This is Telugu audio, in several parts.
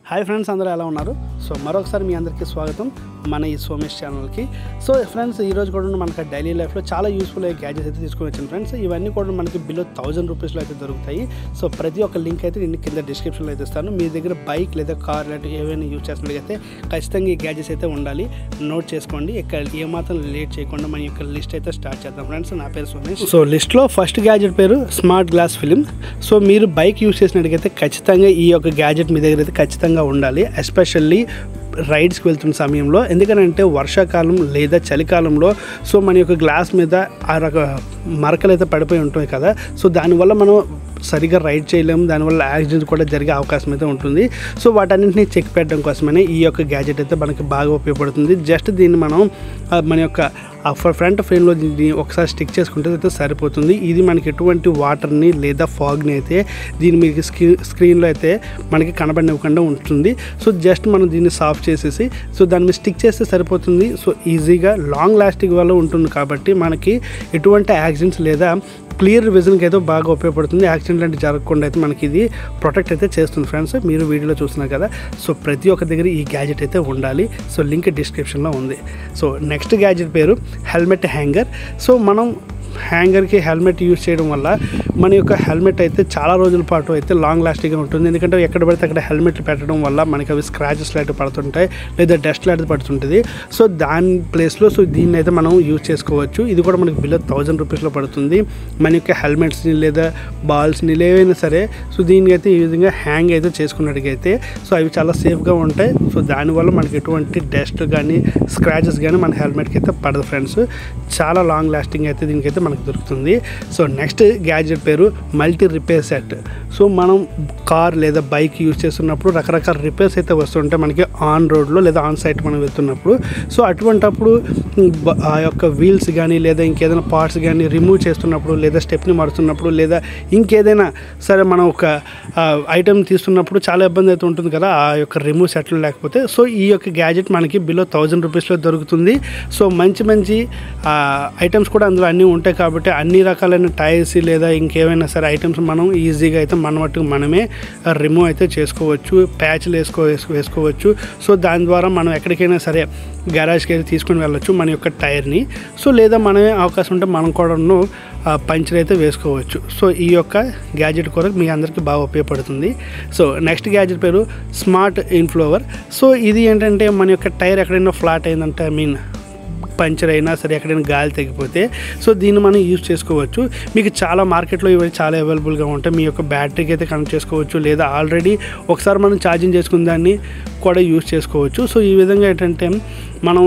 హాయ్ ఫ్రెండ్స్, అందరూ ఎలా ఉన్నారు? సో మరొకసారి మీ అందరికీ స్వాగతం మన ఈ సోమేష్ ఛానల్కి. సో ఫ్రెండ్స్, ఈరోజు కూడా మనకి డైలీ లైఫ్లో చాలా యూస్ఫుల్ అయ్యే గ్యాజెట్స్ అయితే తీసుకొని వచ్చాను ఫ్రెండ్స్. ఇవన్నీ కూడా మనకి బిలో 1000 రూపీస్లో అయితే దొరుకుతాయి. సో ప్రతి ఒక్క లింక్ అయితే నేను కింద డిస్క్రిప్షన్లో అయితే ఇస్తాను. మీ దగ్గర బైక్ లేదా కార్ లాంటివి ఏవైనా యూజ్ చేస్తున్నట్లయితే ఖచ్చితంగా ఈ గ్యాజెట్స్ అయితే ఉండాలి. నోట్ చేసుకోండి. ఇక్కడ ఏమాత్రం లేట్ చేయకుండా మన యొక్క లిస్ట్ అయితే స్టార్ట్ చేద్దాం ఫ్రెండ్స్. నా పేరు సోమేష్. సో లిస్ట్లో ఫస్ట్ గ్యాజెట్ పేరు స్మార్ట్ గ్లాస్ ఫిలిం. సో మీరు బైక్ యూజ్ చేసినట్టుగైతే ఖచ్చితంగా ఈ యొక్క గ్యాజెట్ మీ దగ్గర అయితే ఖచ్చితంగా ఉండాలి. ఎస్పెషల్లీ రైడ్స్కి వెళ్తున్న సమయంలో, ఎందుకంటే వర్షాకాలం లేదా చలికాలంలో సో మన యొక్క గ్లాస్ మీద ఆ మరకలు అయితే పడిపోయి ఉంటాయి కదా. సో దానివల్ల మనం సరిగా రైడ్ చేయలేము, దానివల్ల యాక్సిడెంట్ కూడా జరిగే అవకాశం అయితే ఉంటుంది. సో వాటన్నింటినీ చెక్ పెట్టడం కోసమనే ఈ యొక్క గ్యాజెట్ అయితే మనకి బాగా ఉపయోగపడుతుంది. జస్ట్ దీన్ని మనం మన యొక్క ఫ్రంట్ ఫ్రేమ్లో దీన్ని ఒకసారి స్టిక్ చేసుకుంటే అయితే సరిపోతుంది. ఇది మనకి ఎటువంటి వాటర్ని లేదా ఫాగ్ని అయితే దీని మీకు స్క్రీన్లో అయితే మనకి కనబడివ్వకుండా ఉంటుంది. సో జస్ట్ మనం దీన్ని సాఫ్ట్ చేసేసి సో దాని మీద స్టిక్ చేస్తే సరిపోతుంది. సో ఈజీగా లాంగ్ లాస్టింగ్ వల్ల ఉంటుంది కాబట్టి మనకి ఎటువంటి యాక్సిడెంట్స్ లేదా క్లియర్ విజన్కి అయితే బాగా ఉపయోగపడుతుంది. యాక్సిడెంట్ లాంటి జరగకుండా అయితే మనకి ఇది ప్రొటెక్ట్ అయితే చేస్తుంది ఫ్రెండ్స్. మీరు వీడియోలో చూస్తున్నారు కదా. సో ప్రతి ఒక్క దగ్గర ఈ గ్యాజెట్ అయితే ఉండాలి. సో లింక్ డిస్క్రిప్షన్లో ఉంది. సో నెక్స్ట్ గ్యాజెట్ పేరు హెల్మెట్ హ్యాంగర్. సో మనం హ్యాంగర్కి హెల్మెట్ యూజ్ చేయడం వల్ల మన యొక్క హెల్మెట్ అయితే చాలా రోజుల పాటు అయితే లాంగ్ లాస్టింగ్గా ఉంటుంది. ఎందుకంటే ఎక్కడ పడితే అక్కడ హెల్మెట్ పెట్టడం వల్ల మనకి అవి స్క్రాచెస్ లాంటివి పడుతుంటాయి లేదా డస్ట్ లాంటిది పడుతుంటుంది. సో దాని ప్లేస్లో సో దీన్ని అయితే మనం యూజ్ చేసుకోవచ్చు. ఇది కూడా మనకి బిలో 1000 రూపీస్లో పడుతుంది. మన యొక్క హెల్మెట్స్ని లేదా బాల్స్ని ఏవైనా సరే సో దీనికి అయితే ఈ విధంగా హ్యాంగ్ అయితే చేసుకున్నట్టుగైతే సో అవి చాలా సేఫ్గా ఉంటాయి. సో దానివల్ల మనకి ఎటువంటి డస్ట్ కానీ స్క్రాచెస్ కానీ మన హెల్మెట్కి అయితే పడదు ఫ్రెండ్స్. చాలా లాంగ్ లాస్టింగ్ అయితే దీనికైతే మనకు దొరుకుతుంది. సో నెక్స్ట్ గ్యాజెట్ పేరు మల్టీ రిపేర్ సెట్. సో మనం కార్ లేదా బైక్ యూజ్ చేస్తున్నప్పుడు రకరకాల రిపేర్స్ అయితే వస్తుంటాయి మనకి ఆన్ రోడ్లో లేదా ఆన్ సైట్ మనం వెళ్తున్నప్పుడు. సో అటువంటప్పుడు ఆ యొక్క వీల్స్ కానీ లేదా ఇంకేదైనా పార్ట్స్ కానీ రిమూవ్ చేస్తున్నప్పుడు లేదా స్టెప్ని మారుస్తున్నప్పుడు లేదా ఇంకేదైనా సరే మనం ఒక ఐటెం తీస్తున్నప్పుడు చాలా ఇబ్బంది అయితే ఉంటుంది కదా ఆ యొక్క రిమూవ్ సెట్లు లేకపోతే. సో ఈ యొక్క గ్యాజెట్ మనకి బిలో 1000 రూపీస్లో దొరుకుతుంది. సో మంచి మంచి ఐటమ్స్ కూడా అందులో అన్నీ ఉంటాయి కాబట్టి అన్ని రకాలైన టైర్స్ లేదా ఇంకేమైనా సరే ఐటమ్స్ మనం ఈజీగా అయితే మన మట్టుకు మనమే రిమూవ్ అయితే చేసుకోవచ్చు. ప్యాచ్లు వేసుకోవచ్చు. సో దాని ద్వారా మనం ఎక్కడికైనా సరే గ్యారేజ్కి అయితే తీసుకొని వెళ్ళొచ్చు మన యొక్క టైర్ని. సో లేదా మనమే అవకాశం ఉంటే మనం కూడా పంచర్ అయితే వేసుకోవచ్చు. సో ఈ యొక్క గ్యాజెట్ కొరకు మీ అందరికీ బాగా ఉపయోగపడుతుంది. సో నెక్స్ట్ గ్యాజెట్ పేరు స్మార్ట్ ఇన్ఫ్లోవర్. సో ఇది ఏంటంటే మన యొక్క టైర్ ఎక్కడైనా ఫ్లాట్ అయిందంటే పంచర్ అయినా సరే ఎక్కడైనా గాలి తెగిపోతే సో దీన్ని మనం యూజ్ చేసుకోవచ్చు. మీకు చాలా మార్కెట్లో ఇవి చాలా అవైలబుల్గా ఉంటాయి. మీ యొక్క బ్యాటరీకి అయితే కనెక్ట్ చేసుకోవచ్చు లేదా ఆల్రెడీ ఒకసారి మనం ఛార్జింగ్ చేసుకున్న దాన్ని కూడా యూజ్ చేసుకోవచ్చు. సో ఈ విధంగా ఏంటంటే మనం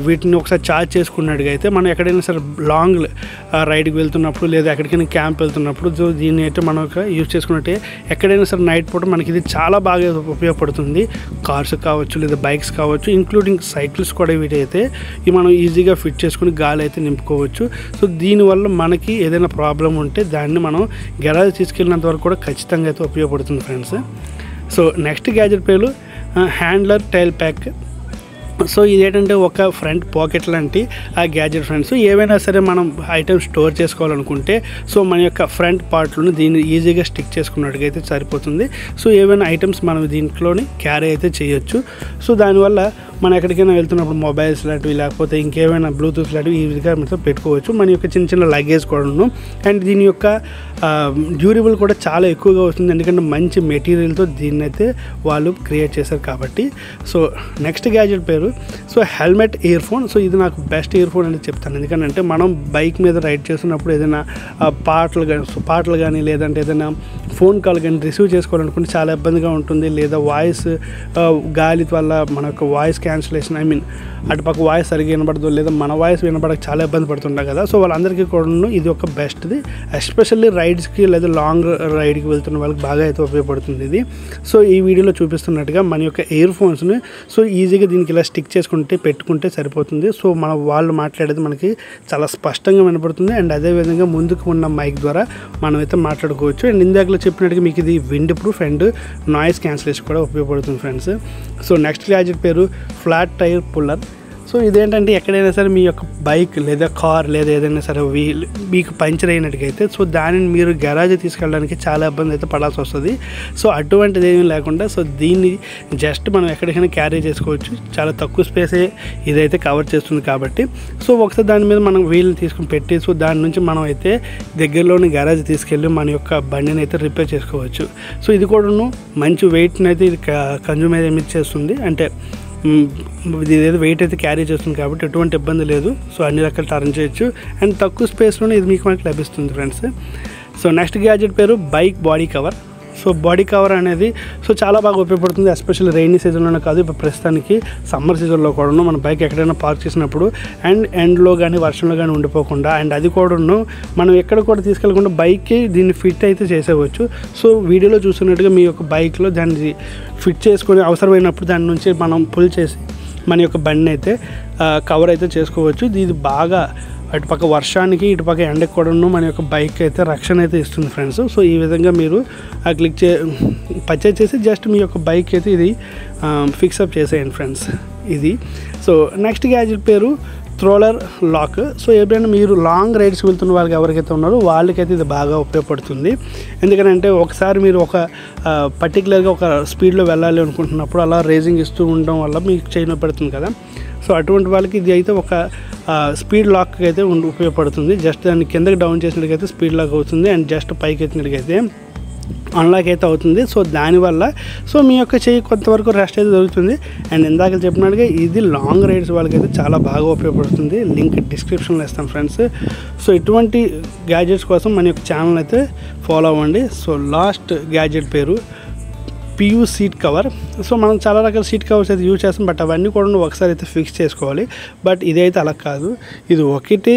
వీటిని ఒకసారి ఛార్జ్ చేసుకున్నట్టుగా అయితే మనం ఎక్కడైనా సరే లాంగ్ రైడ్కి వెళ్తున్నప్పుడు లేదా ఎక్కడికైనా క్యాంప్ వెళ్తున్నప్పుడు సో దీన్ని అయితే మనం యూజ్ చేసుకున్నట్టే ఎక్కడైనా సరే నైట్ పూట మనకి ఇది చాలా బాగా ఉపయోగపడుతుంది. కార్స్ కావచ్చు లేదా బైక్స్ కావచ్చు ఇంక్లూడింగ్ సైకిల్స్ కూడా వీటైతే ఇవి మనం ఈజీగా ఫిట్ చేసుకుని గాలి అయితే నింపుకోవచ్చు. సో దీనివల్ల మనకి ఏదైనా ప్రాబ్లం ఉంటే దాన్ని మనం గెరాజ్ తీసుకెళ్ళినంత వరకు కూడా ఖచ్చితంగా అయితే ఉపయోగపడుతుంది ఫ్రెండ్స్. సో నెక్స్ట్ గ్యాజెట్ పేరు హ్యాండ్లర్ టైల్ ప్యాక్. సో ఇదేంటంటే ఒక ఫ్రంట్ పాకెట్ లాంటి ఆ గ్యాజెట్ ఫ్రెండ్స్. ఏవైనా సరే మనం ఐటమ్స్ స్టోర్ చేసుకోవాలనుకుంటే సో మన యొక్క ఫ్రంట్ పార్ట్లను దీన్ని ఈజీగా స్టిక్ చేసుకున్నట్టుగా అయితే సరిపోతుంది. సో ఏవైనా ఐటమ్స్ మనం దీంట్లోని క్యారీ అయితే చేయొచ్చు. సో దానివల్ల మనం ఎక్కడికైనా వెళ్తున్నప్పుడు మొబైల్స్ లాంటివి లేకపోతే ఇంకేమైనా బ్లూటూత్ లాంటివి ఈ విధంగా పెట్టుకోవచ్చు. మన యొక్క చిన్న చిన్న లగేజ్ కూడాను. అండ్ దీని యొక్క డ్యూరబుల్ కూడా చాలా ఎక్కువగా వస్తుంది ఎందుకంటే మంచి మెటీరియల్తో దీన్ని అయితే వాళ్ళు క్రియేట్ చేశారు కాబట్టి. సో నెక్స్ట్ గ్యాజెట్ పేరు so helmet year phone. So ఇది నాకు బెస్ట్ ఇయర్ ఫోన్ అని చెప్తాను. ఎందుకంటే మనం బైక్ మీద రైడ్ చేస్తున్నప్పుడు ఏదైనా పాటలు కానీ లేదంటే ఏదైనా ఫోన్ కాల్ కానీ రిసీవ్ చేసుకోవాలనుకుంటే చాలా ఇబ్బందిగా ఉంటుంది. లేదా వాయిస్ గాలి వల్ల మన యొక్క వాయిస్ క్యాన్సిలేషన్ అటుపక్క వాయిస్ సరిగ్గా వినపడదు లేదా మన వాయిస్ వినపడక చాలా ఇబ్బంది పడుతుంటాం కదా. సో వాళ్ళందరికీ కూడా ఇది ఒక బెస్ట్ది. ఎస్పెషల్లీ రైడ్స్కి లేదా లాంగ్ రైడ్కి వెళ్తున్న వాళ్ళకి బాగా అయితే ఉపయోగపడుతుంది ఇది. సో ఈ వీడియోలో చూపిస్తున్నట్టుగా మన యొక్క ఇయర్ ఫోన్స్ని సో ఈజీగా దీనికి ఇలా స్టిక్ చేసుకుంటే పెట్టుకుంటే సరిపోతుంది. సో వాళ్ళు మాట్లాడేది మనకి చాలా స్పష్టంగా వినపడుతుంది. అండ్ అదేవిధంగా ముందుకు ఉన్న మైక్ ద్వారా మనమైతే మాట్లాడుకోవచ్చు. అండ్ ఇందాకలో చెప్పినట్టుగా మీకు ఇది wind proof and noise cancellation కూడా ఉపయోగపడుతుంది ఫ్రెండ్స్. సో నెక్స్ట్ గ్యాజెట్ పేరు ఫ్లాట్ టైర్ పుల్లర్. సో ఇదేంటంటే ఎక్కడైనా సరే మీ యొక్క బైక్ లేదా కార్ లేదా ఏదైనా సరే వీల్ మీకు పంచర్ అయినట్టుగైతే సో దానిని మీరు గరాజ్ తీసుకెళ్ళడానికి చాలా ఇబ్బంది అయితే పడాల్సి వస్తుంది. సో అటువంటిది ఏమీ లేకుండా సో దీన్ని జస్ట్ మనం ఎక్కడికైనా క్యారీ చేసుకోవచ్చు. చాలా తక్కువ స్పేసే ఇదైతే కవర్ చేస్తుంది కాబట్టి సో ఒకసారి దాని మీద మనం వీల్ తీసుకుని పెట్టి సో దాని నుంచి మనం అయితే దగ్గరలోని గరాజ్ తీసుకెళ్ళి మన యొక్క బండిని అయితే రిపేర్ చేసుకోవచ్చు. సో ఇది కూడాను మంచి వెయిట్ని అయితే ఇది కన్జ్యూమ్ అయితే చేస్తుంది. అంటే ఇది ఏదో వెయిట్ అయితే క్యారీ చేస్తుంది కాబట్టి ఎటువంటి ఇబ్బంది లేదు. సో అన్ని రకాలు టర్న్ చేయొచ్చు అండ్ తక్కువ స్పేస్లోనే ఇది మీకు మనకి లభిస్తుంది ఫ్రెండ్స్. సో నెక్స్ట్ గ్యాడ్జెట్ పేరు bike body cover. So body cover అనేది సో చాలా బాగా ఉపయోగపడుతుంది. ఎస్పెషల్లీ రైనీ సీజన్లోనే కాదు, ఇప్పుడు ప్రస్తుతానికి సమ్మర్ సీజన్లో కూడా మన బైక్ ఎక్కడైనా పార్క్ చేసినప్పుడు అండ్ ఎండ్లో కానీ వర్షంలో కానీ ఉండిపోకుండా అండ్ అది కూడాను మనం ఎక్కడ కూడా తీసుకెళ్ళకుండా బైక్కి దీన్ని ఫిట్ అయితే చేసేవచ్చు. సో వీడియోలో చూస్తున్నట్టుగా మీ యొక్క బైక్లో దాన్ని ఫిట్ చేసుకొని అవసరమైనప్పుడు దాని నుంచి మనం పుల్ చేసి మన యొక్క బండిని అయితే కవర్ అయితే చేసుకోవచ్చు. ఇది బాగా అటుపక్క వర్షానికి ఇటుపక్క ఎండకు కూడాను మన యొక్క బైక్ అయితే రక్షణ అయితే ఇస్తుంది ఫ్రెండ్స్. సో ఈ విధంగా మీరు క్లిక్ పర్చేజ్ చేసి జస్ట్ మీ యొక్క బైక్ అయితే ఇది ఫిక్సప్ చేసేయండి ఫ్రెండ్స్. ఇది సో నెక్స్ట్ గ్యాడ్జెట్ పేరు థ్రోలర్ లాక్. సో ఎప్పుడైనా మీరు లాంగ్ రైడ్స్ వెళ్తున్న వాళ్ళకి ఎవరికైతే ఉన్నారో వాళ్ళకైతే ఇది బాగా ఉపయోగపడుతుంది. ఎందుకంటే ఒకసారి మీరు ఒక పర్టికులర్గా ఒక స్పీడ్లో వెళ్ళాలి అనుకుంటున్నప్పుడు అలా రేసింగ్ ఇస్తూ ఉండడం వల్ల మీకు చైన్ పడుతుంది కదా. సో అటువంటి వాళ్ళకి ఇది అయితే ఒక స్పీడ్ లాక్కి అయితే ఉపయోగపడుతుంది. జస్ట్ దాన్ని కిందకి డౌన్ చేసినట్టుగైతే స్పీడ్ లాక్ అవుతుంది అండ్ జస్ట్ పైకి ఎత్తినట్టుగైతే అన్లాక్ అయితే అవుతుంది. సో దానివల్ల సో మీ యొక్క చెయ్యి కొంతవరకు రెస్ట్ అయితే దొరుకుతుంది. అండ్ ఇందాక చెప్పినట్టుగా ఇది లాంగ్ రైడ్స్ వాళ్ళకైతే చాలా బాగా ఉపయోగపడుతుంది. లింక్ డిస్క్రిప్షన్లో ఇస్తాను ఫ్రెండ్స్. సో ఇటువంటి గ్యాడ్జెట్స్ కోసం మన యొక్క ఛానల్ అయితే ఫాలో అవ్వండి. సో లాస్ట్ గ్యాడ్జెట్ పేరు PU సీట్ కవర్. సో మనం చాలా రకాల సీట్ కవర్స్ అయితే యూజ్ చేస్తాం, బట్ అవన్నీ కూడా ఒకసారి అయితే ఫిక్స్ చేసుకోవాలి. బట్ ఇదైతే అలా కాదు, ఇది ఒకటే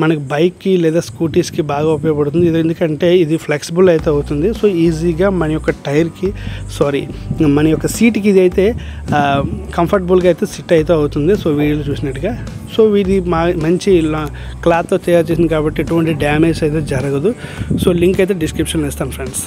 మనకి బైక్కి లేదా స్కూటీస్కి బాగా ఉపయోగపడుతుంది. ఇది ఎందుకంటే ఇది ఫ్లెక్సిబుల్ అయితే అవుతుంది. సో ఈజీగా మన యొక్క టైర్కి మన యొక్క సీట్కి ఇది అయితే కంఫర్టబుల్గా అయితే సిట్ అయితే అవుతుంది. సో వీడియోలో చూసినట్టుగా సో ఇది మంచి క్లాత్తో తయారు చేసింది కాబట్టి ఎటువంటి డ్యామేజ్ అయితే జరగదు. సో లింక్ అయితే డిస్క్రిప్షన్లో ఇస్తాను ఫ్రెండ్స్.